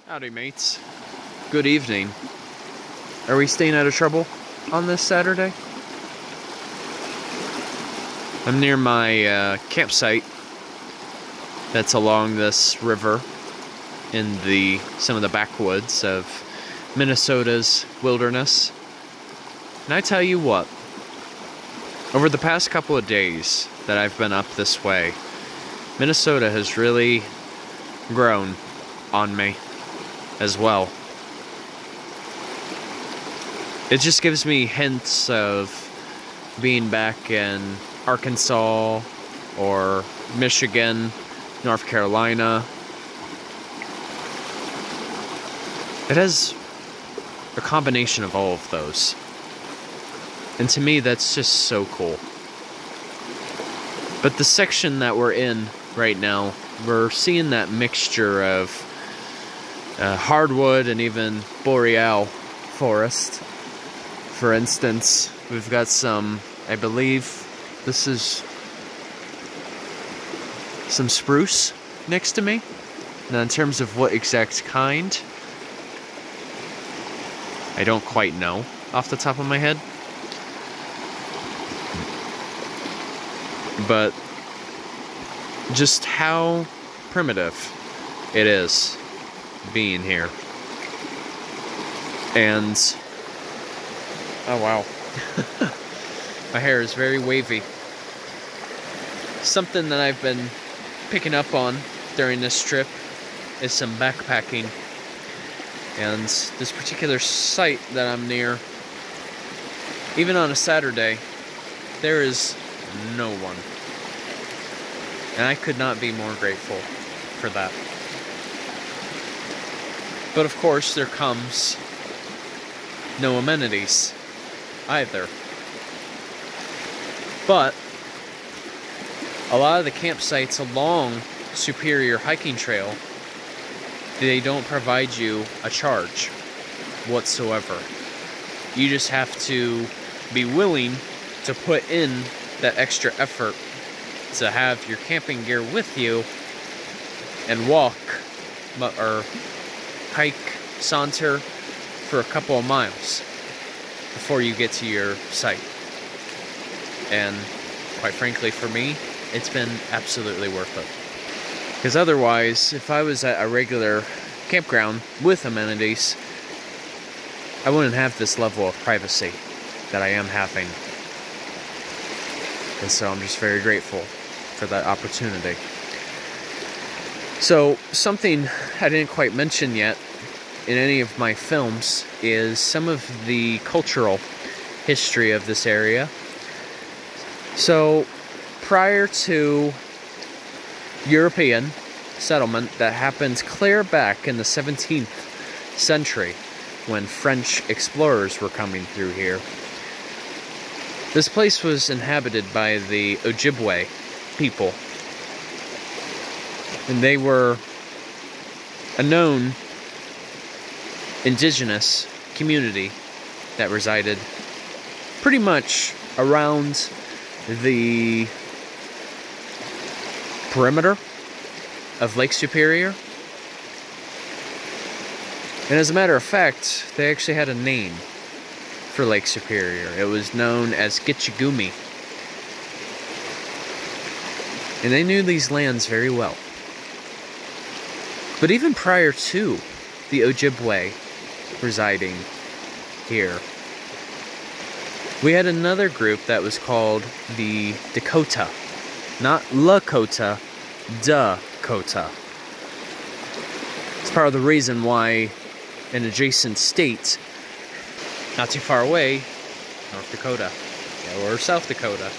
Howdy, mates. Good evening. Are we staying out of trouble on this Saturday? I'm near my campsite that's along this river in some of the backwoods of Minnesota's wilderness. And I tell you what, over the past couple of days that I've been up this way, Minnesota has really grown on me as well. It just gives me hints of being back in Arkansas or Michigan, North Carolina. It has a combination of all of those. And to me, that's just so cool. But the section that we're in right now, we're seeing that mixture of hardwood and even boreal forest. For instance, we've got some, I believe this is some spruce next to me. Now, in terms of what exact kind, I don't quite know off the top of my head. But just how primitive it is being here. And oh wow. My hair is very wavy. Something that I've been picking up on during this trip is some backpacking. And this particular site that I'm near, even on a Saturday, there is no one. And I could not be more grateful for that. But of course, there comes no amenities either. But a lot of the campsites along Superior Hiking Trail, they don't provide you a charge whatsoever. You just have to be willing to put in that extra effort to have your camping gear with you and walk or hike, saunter for a couple of miles before you get to your site. And quite frankly, for me, it's been absolutely worth it. Because otherwise, if I was at a regular campground with amenities, I wouldn't have this level of privacy that I am having. And so I'm just very grateful for that opportunity. So, something I didn't quite mention yet in any of my films is some of the cultural history of this area. So, prior to European settlement that happened clear back in the 17th century when French explorers were coming through here, this place was inhabited by the Ojibwe people. And they were a known indigenous community that resided pretty much around the perimeter of Lake Superior. And as a matter of fact, they actually had a name for Lake Superior. It was known as Gitchagumi. And they knew these lands very well. But even prior to the Ojibwe residing here, we had another group that was called the Dakota. Not Lakota, Dakota. It's part of the reason why an adjacent state, not too far away, North Dakota, or South Dakota,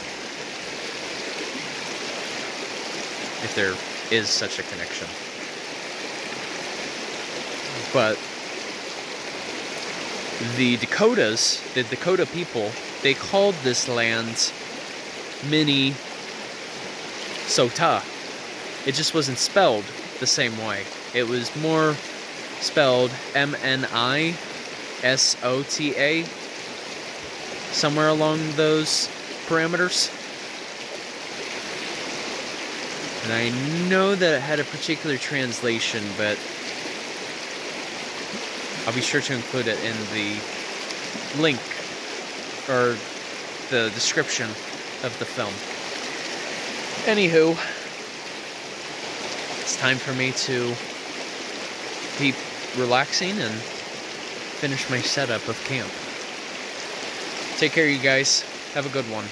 if there is such a connection. But the Dakotas, the Dakota people, they called this land Mini Sota. It just wasn't spelled the same way. It was more spelled M-N-I-S-O-T-A, somewhere along those parameters. And I know that it had a particular translation, but I'll be sure to include it in the link or the description of the film. Anywho, it's time for me to keep relaxing and finish my setup of camp. Take care, you guys. Have a good one.